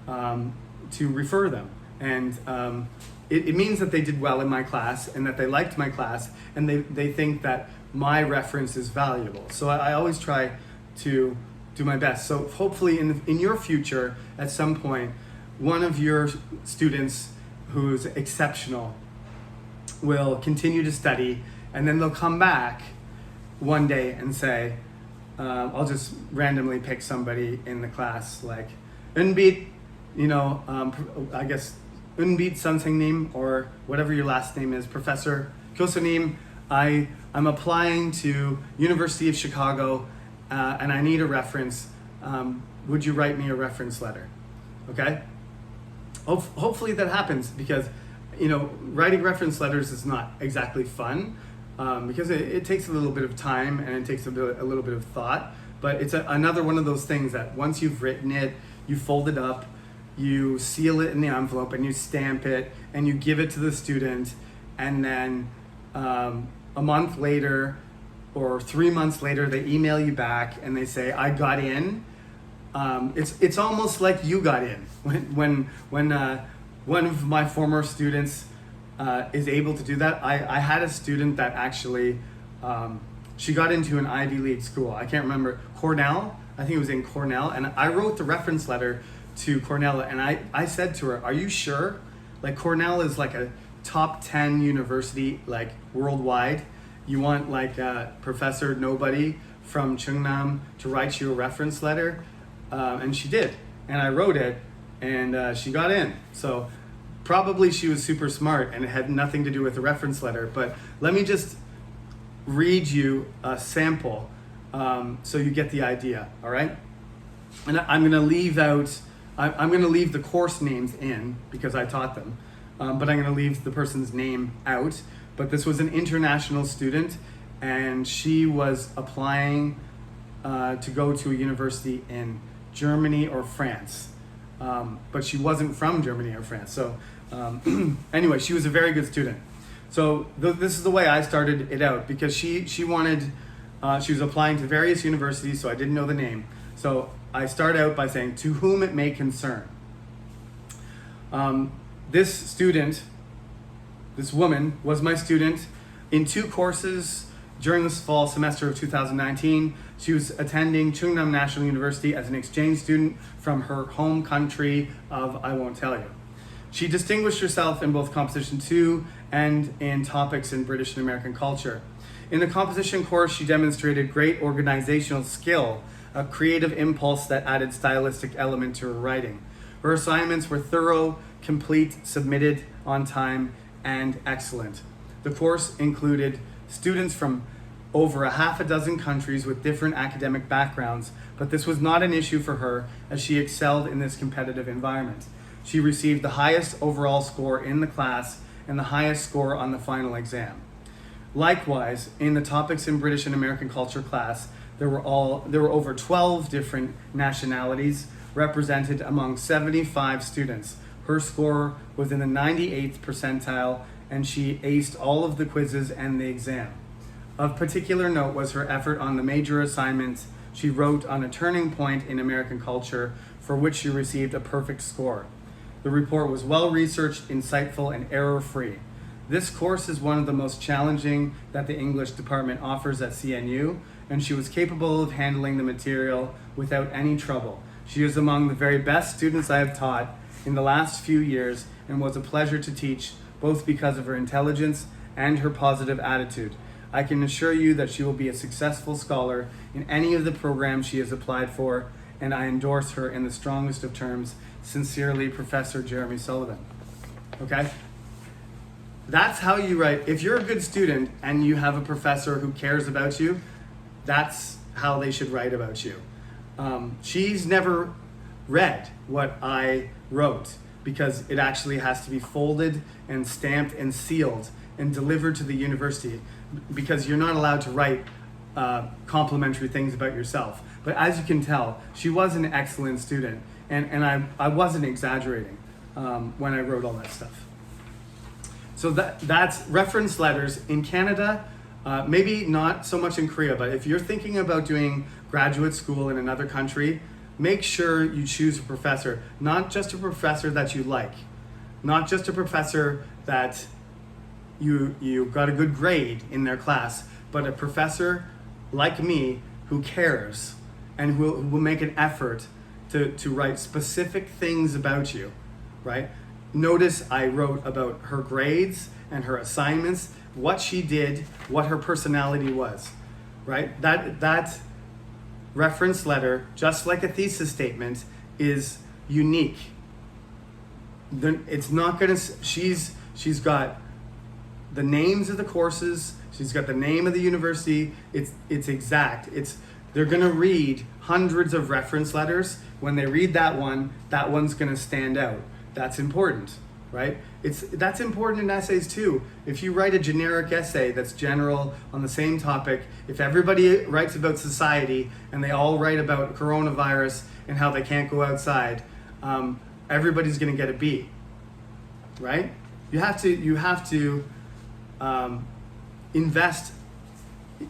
to refer them, and it means that they did well in my class and that they liked my class, and they think that my reference is valuable. So I always try to do my best. So hopefully in your future, at some point, one of your students who's exceptional will continue to study, and then they'll come back one day and say, I'll just randomly pick somebody in the class, like Unbeat, I guess Unbeat Sansengnim, or whatever your last name is, Professor Kyosunim, I'm applying to University of Chicago, and I need a reference. Would you write me a reference letter? Okay? Hopefully that happens, because writing reference letters is not exactly fun, because it takes a little bit of time and it takes a little bit of thought, but it's another one of those things that once you've written it, you fold it up, you seal it in the envelope, and you stamp it, and you give it to the student, and then a month later or 3 months later, they email you back and they say, I got in. It's almost like you got in when one of my former students is able to do that. I had a student that actually she got into an Ivy League school. I can't remember, Cornell. I think it was in Cornell, and I wrote the reference letter to Cornell, and I said to her, "Are you sure? Like Cornell is like a top 10 university like worldwide. You want like Professor Nobody from Chungnam to write you a reference letter?" And she did, and I wrote it, and she got in. So probably she was super smart, and it had nothing to do with the reference letter. But let me just read you a sample so you get the idea. All right, and I'm going to leave out. I'm going to leave the course names in because I taught them, but I'm going to leave the person's name out. But this was an international student, and she was applying to go to a university in Germany or France, but she wasn't from Germany or France. So anyway, she was a very good student. So this is the way I started it out, because she wanted, she was applying to various universities, so I didn't know the name. So I start out by saying, "To whom it may concern." This student, this woman, was my student in 2 courses during this fall semester of 2019. She was attending Chungnam National University as an exchange student from her home country of I won't tell you. She distinguished herself in both Composition 2 and in topics in British and American culture. In the composition course, she demonstrated great organizational skill, a creative impulse that added stylistic element to her writing. Her assignments were thorough, complete, submitted on time, and excellent. The course included students from over a half a dozen countries with different academic backgrounds, but this was not an issue for her as she excelled in this competitive environment. She received the highest overall score in the class and the highest score on the final exam. Likewise, in the topics in British and American culture class, there were over 12 different nationalities represented among 75 students. Her score was in the 98th percentile, and she aced all of the quizzes and the exam. Of particular note was her effort on the major assignments she wrote on a turning point in American culture, for which she received a perfect score. The report was well-researched, insightful, and error-free. This course is one of the most challenging that the English department offers at CNU, and she was capable of handling the material without any trouble. She is among the very best students I have taught in the last few years, and was a pleasure to teach, both because of her intelligence and her positive attitude. I can assure you that she will be a successful scholar in any of the programs she has applied for, and I endorse her in the strongest of terms. Sincerely, Professor Jeremy Sullivan. Okay? That's how you write. If you're a good student and you have a professor who cares about you, that's how they should write about you. She's never read what I wrote because it actually has to be folded and stamped and sealed and delivered to the university, because you're not allowed to write complimentary things about yourself. But as you can tell, she was an excellent student, and I wasn't exaggerating when I wrote all that stuff. So that's reference letters in Canada, maybe not so much in Korea, but if you're thinking about doing graduate school in another country, make sure you choose a professor, not just a professor that you like, not just a professor that you got a good grade in their class, but a professor like me who cares and who will make an effort to write specific things about you, right? Notice I wrote about her grades and her assignments, what she did, what her personality was, right? That reference letter, just like a thesis statement, is unique. It's not gonna, she's got the names of the courses, she's got the name of the university, it's exact. They're gonna read hundreds of reference letters. When they read that one's gonna stand out. That's important, right? That's important in essays too. If you write a generic essay that's general on the same topic, if everybody writes about society and they all write about coronavirus and how they can't go outside, everybody's gonna get a B, right? You have to invest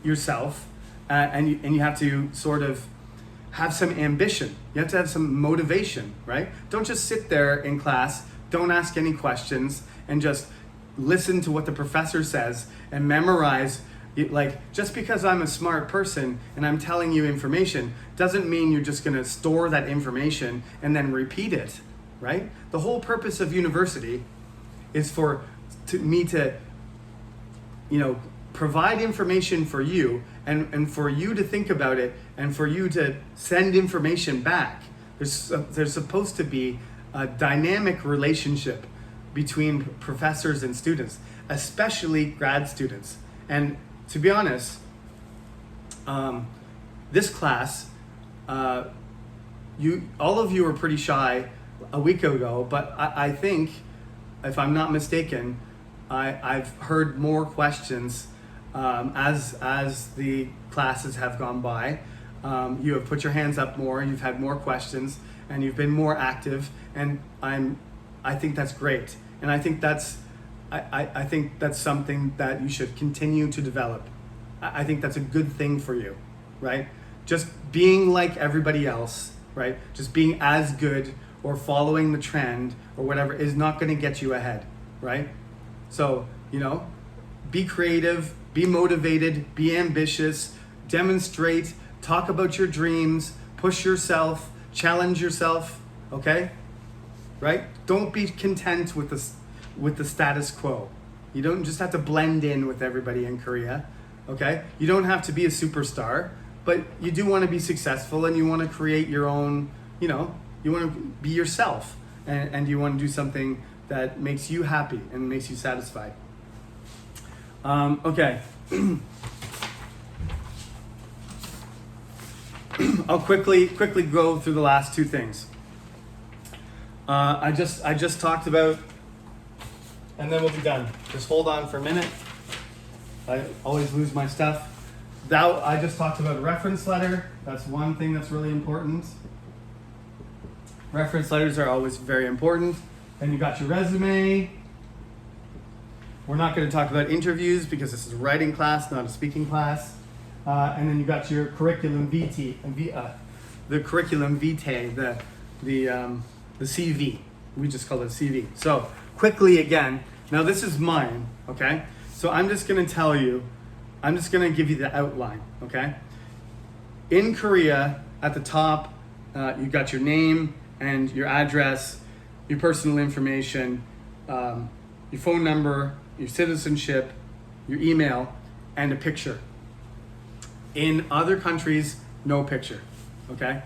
yourself, and you have to sort of have some ambition. You have to have some motivation, right? Don't just sit there in class, don't ask any questions, and just listen to what the professor says and memorize Just because I'm a smart person and I'm telling you information doesn't mean you're just going to store that information and then repeat it, right? The whole purpose of university is for me to, provide information for you and for you to think about it and for you to send information back. There's supposed to be a dynamic relationship between professors and students, especially grad students. And to be honest, this class, all of you were pretty shy a week ago, but I think, if I'm not mistaken, I've heard more questions as the classes have gone by. You have put your hands up more, you've had more questions, and you've been more active, and I think that's great. And I think that's something that you should continue to develop. I think that's a good thing for you, right? Just being like everybody else, right? Just being as good or following the trend or whatever is not going to get you ahead, right? So, be creative, be motivated, be ambitious, demonstrate, talk about your dreams, push yourself, challenge yourself, okay? Right? Don't be content with the status quo. You don't just have to blend in with everybody in Korea, okay? You don't have to be a superstar, but you do want to be successful and you want to create your own, you want to be yourself and you want to do something that makes you happy and makes you satisfied. Okay. I'll quickly go through the last two things. I just talked about, and then we'll be done. Just hold on for a minute. I always lose my stuff. I just talked about a reference letter. That's one thing that's really important. Reference letters are always very important. Then you got your resume. We're not going to talk about interviews because this is a writing class, not a speaking class. And then you got your curriculum vitae, the curriculum vitae, the CV. We just call it CV. So quickly again, now this is mine, okay? So I'm just going to tell you, I'm just going to give you the outline, okay? In Korea, at the top, you got your name and your address, your personal information, your phone number, your citizenship, your email, and a picture. In other countries, no picture, okay?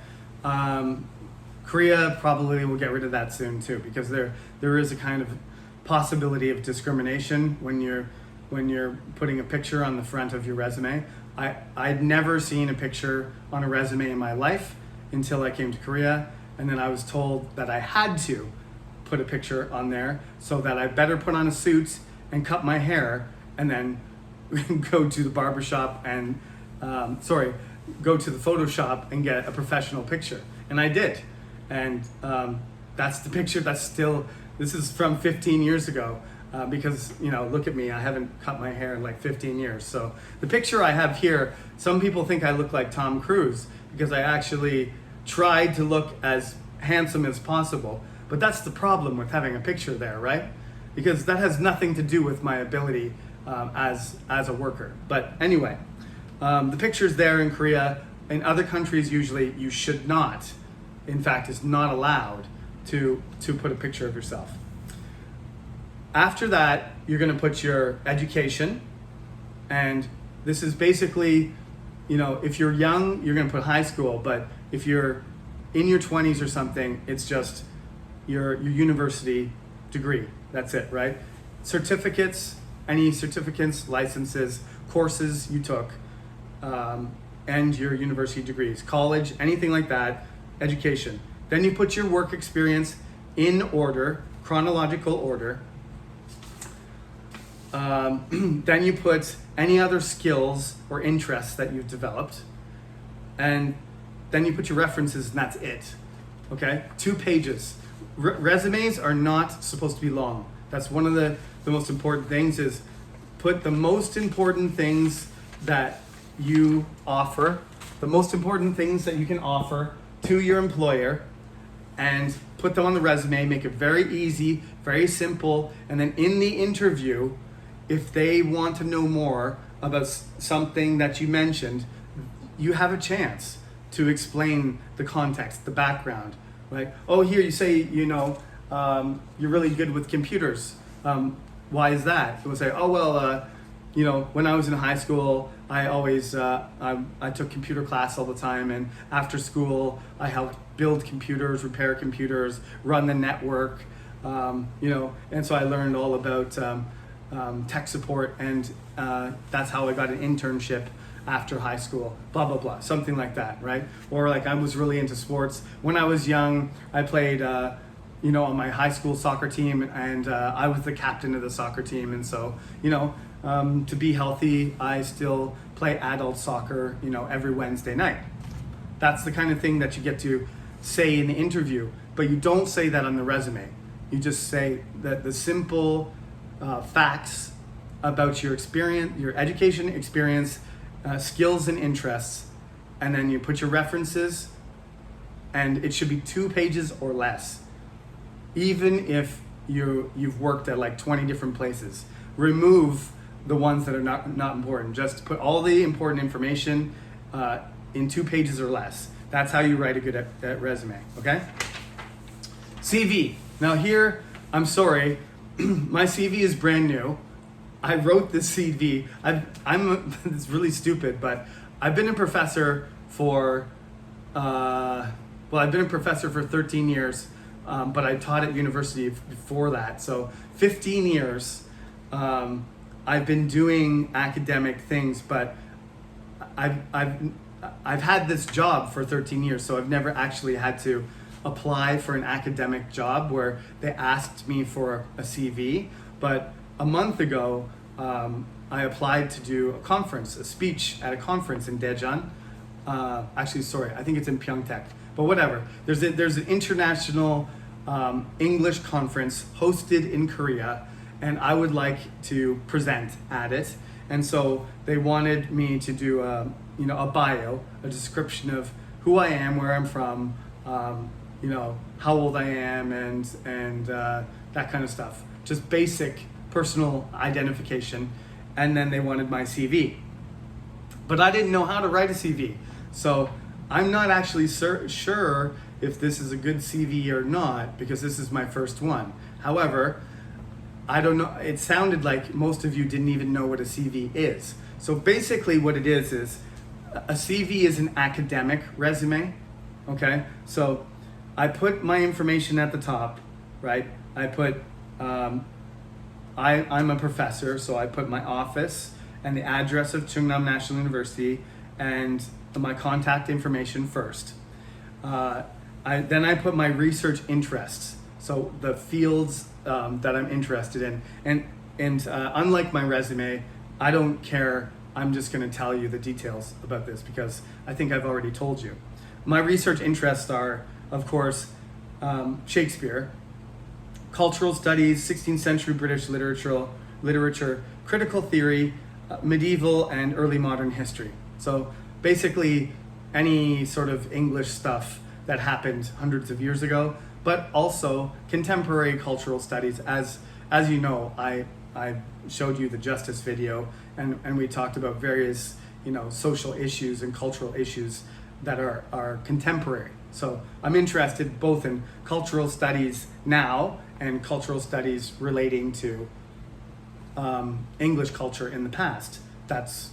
Korea probably will get rid of that soon too, because there is a kind of possibility of discrimination when you're putting a picture on the front of your resume. I'd never seen a picture on a resume in my life until I came to Korea, and then I was told that I had to put a picture on there, so that I better put on a suit and cut my hair and then go to the barbershop and go to the Photoshop and get a professional picture. And I did. And that's the picture this is from 15 years ago, because, look at me, I haven't cut my hair in like 15 years. So the picture I have here, some people think I look like Tom Cruise because I actually tried to look as handsome as possible. But that's the problem with having a picture there, right? Because that has nothing to do with my ability as a worker. But anyway, the picture's there in Korea. In other countries, usually you should not, in fact, it's not allowed to put a picture of yourself. After that, you're going to put your education, and this is basically, if you're young, you're going to put high school, but if you're in your 20s or something, it's just your university degree. That's it, right? Certificates, any certificates, licenses, courses you took, and your university degrees, college, anything like that, education. Then you put your work experience in order, chronological order. Then you put any other skills or interests that you've developed. And then you put your references, and that's it. Okay? 2 pages. Resumes are not supposed to be long. That's one of the most important things, is put the most important things that you offer, the most important things that you can offer to your employer, and put them on the resume, make it very easy, very simple, and then in the interview, if they want to know more, about something that you mentioned, you have a chance to explain the context, the background, right? Oh, here you say, you're really good with computers. Why is that? You'll say, oh, well, when I was in high school, I always, I took computer class all the time, and after school, I helped build computers, repair computers, run the network, and so I learned all about tech support, and that's how I got an internship after high school, blah, blah, blah, something like that, right? Or like I was really into sports. When I was young, I played, on my high school soccer team, and I was the captain of the soccer team. And so, to be healthy, I still play adult soccer, every Wednesday night. That's the kind of thing that you get to say in the interview, but you don't say that on the resume. You just say that the simple facts about your experience, your education experience, skills and interests, and then you put your references, and it should be 2 pages or less. Even if you've worked at like 20 different places, remove the ones that are not important. Just put all the important information in 2 pages or less. That's how you write a good resume, okay? CV. Now here, I'm sorry, my CV is brand new. I wrote this CV. It's really stupid, but I've been a professor for, I've been a professor for 13 years, but I taught at university before that. So 15 years, I've been doing academic things, but I've had this job for 13 years, so I've never actually had to apply for an academic job where they asked me for a CV. But a month ago, I applied to do a speech at a conference in Daejeon. I think it's in Pyeongtaek, but whatever. There's an international English conference hosted in Korea, and I would like to present at it. And so they wanted me to do a bio, a description of who I am, where I'm from, how old I am, and that kind of stuff. Just basic personal identification. And then they wanted my CV. But I didn't know how to write a CV. So I'm not actually sure if this is a good CV or not, because this is my first one. However, I don't know, it sounded like most of you didn't even know what a CV is. So basically what it is a CV is an academic resume, okay? So I put my information at the top, right? I put, I'm a professor, so I put my office and the address of Chungnam National University and my contact information first. Then I put my research interests, so the fields that I'm interested in. And unlike my resume, I don't care. I'm just going to tell you the details about this because I think I've already told you. My research interests are, of course, Shakespeare, cultural studies, 16th century British literature, critical theory, medieval and early modern history. So basically any sort of English stuff that happened hundreds of years ago, but also contemporary cultural studies. As you know, I showed you the justice video, and we talked about various social issues and cultural issues that are contemporary. So I'm interested both in cultural studies now and cultural studies relating to English culture in the past. That's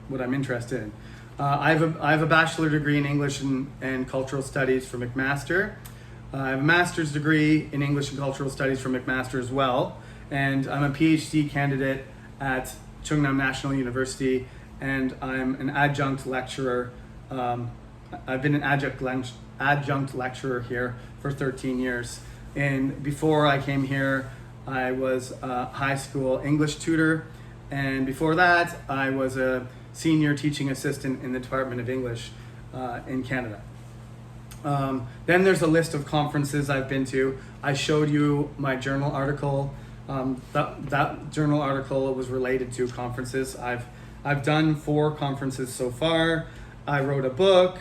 what I'm interested in. I have a bachelor degree in English and Cultural Studies from McMaster. I have a master's degree in English and Cultural Studies from McMaster as well. And I'm a PhD candidate at Chungnam National University, and I'm an adjunct lecturer. I've been an adjunct lecturer here for 13 years. And before I came here, I was a high school English tutor. And before that, I was a senior teaching assistant in the Department of English in Canada. Then there's a list of conferences I've been to. I showed you my journal article. That journal article was related to conferences. I've done 4 conferences so far. I wrote a book.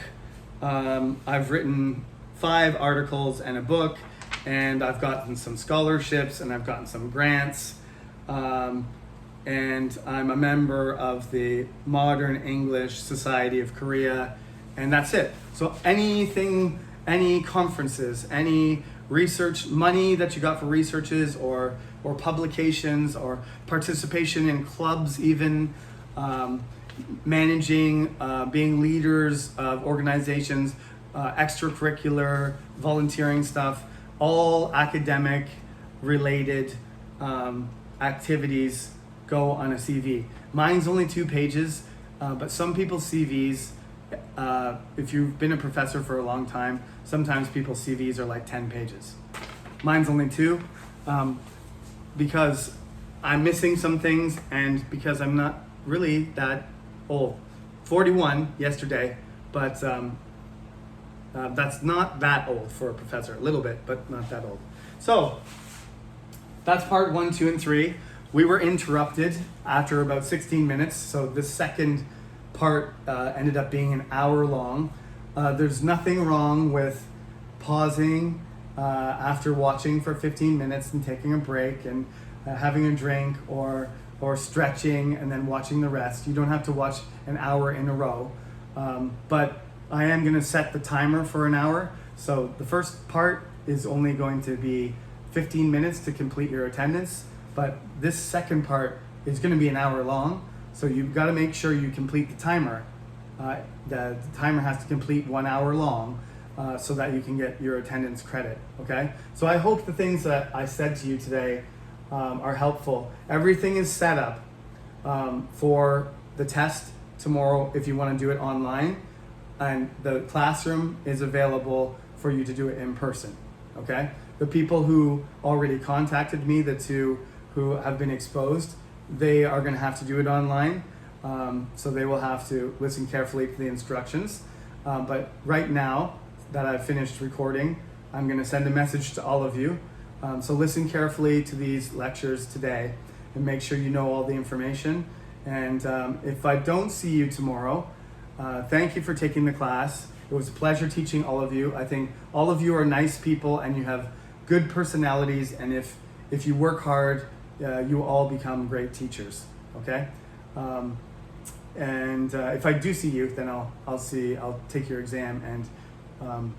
I've written 5 articles and a book, and I've gotten some scholarships and I've gotten some grants. and I'm a member of the Modern English Society of Korea, and that's it. So anything, any conferences, any research money that you got for researches or publications or participation in clubs, even managing, being leaders of organizations, extracurricular, volunteering stuff, all academic related activities go on a CV. Mine's only 2 pages, but some people's CVs, if you've been a professor for a long time, sometimes people's CVs are like 10 pages. Mine's only 2, because I'm missing some things and because I'm not really that old. 41 yesterday, but that's not that old for a professor. A little bit, but not that old. So that's part 1, 2, and 3. We were interrupted after about 16 minutes, so the second part ended up being an hour long. There's nothing wrong with pausing after watching for 15 minutes and taking a break and having a drink or stretching and then watching the rest. You don't have to watch an hour in a row, but I am going to set the timer for an hour. So the first part is only going to be 15 minutes to complete your attendance, but this second part is going to be an hour long. So you've got to make sure you complete the timer. The timer has to complete 1 hour long so that you can get your attendance credit, okay? So I hope the things that I said to you today are helpful. Everything is set up for the test tomorrow if you want to do it online, and the classroom is available for you to do it in person, okay? The people who already contacted me, the 2 who have been exposed, they are going to have to do it online, so they will have to listen carefully to the instructions. But right now that I've finished recording, I'm going to send a message to all of you. So listen carefully to these lectures today and make sure you know all the information. And if I don't see you tomorrow, thank you for taking the class. It was a pleasure teaching all of you. I think all of you are nice people and you have good personalities, and if you work hard, you will all become great teachers, okay? And if I do see you, then I'll take your exam and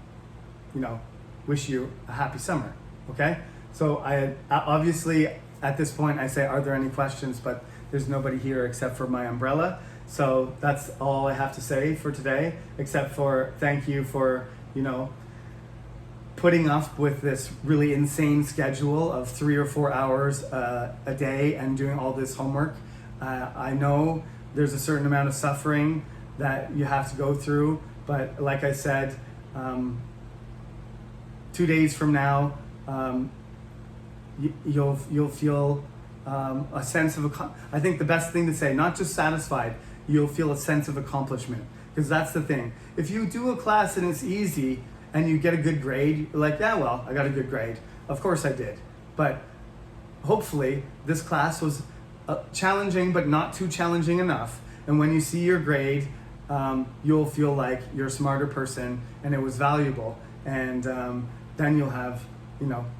wish you a happy summer, okay? So I obviously at this point I say, are there any questions? But there's nobody here except for my umbrella. So that's all I have to say for today, except for thank you for, putting up with this really insane schedule of 3 or 4 hours a day and doing all this homework. I know there's a certain amount of suffering that you have to go through, but like I said, 2 days from now, you'll feel a sense of, I think the best thing to say, not just satisfied, you'll feel a sense of accomplishment, because that's the thing. If you do a class and it's easy and you get a good grade, you're like, yeah, well, I got a good grade. Of course I did. But hopefully this class was challenging, but not too challenging enough. And when you see your grade, you'll feel like you're a smarter person and it was valuable. And then you'll have,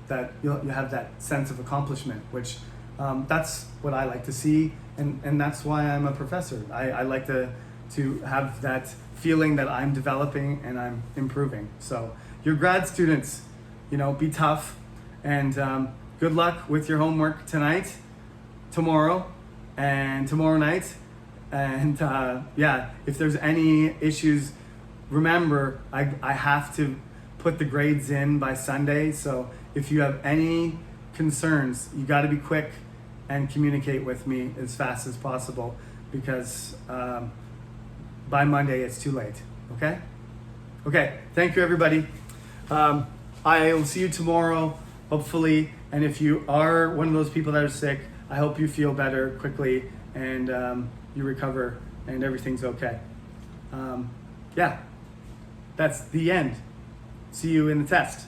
that you'll have that sense of accomplishment, which that's what I like to see. And that's why I'm a professor. I like to have that feeling that I'm developing and I'm improving. So your grad students, be tough, and good luck with your homework tonight, tomorrow, and tomorrow night. And if there's any issues, remember, I have to put the grades in by Sunday. So if you have any concerns, you got to be quick and communicate with me as fast as possible, because by Monday it's too late. Okay, thank you everybody. I will see you tomorrow, hopefully, and if you are one of those people that are sick, I hope you feel better quickly and you recover and everything's okay. That's the end. See you in the test.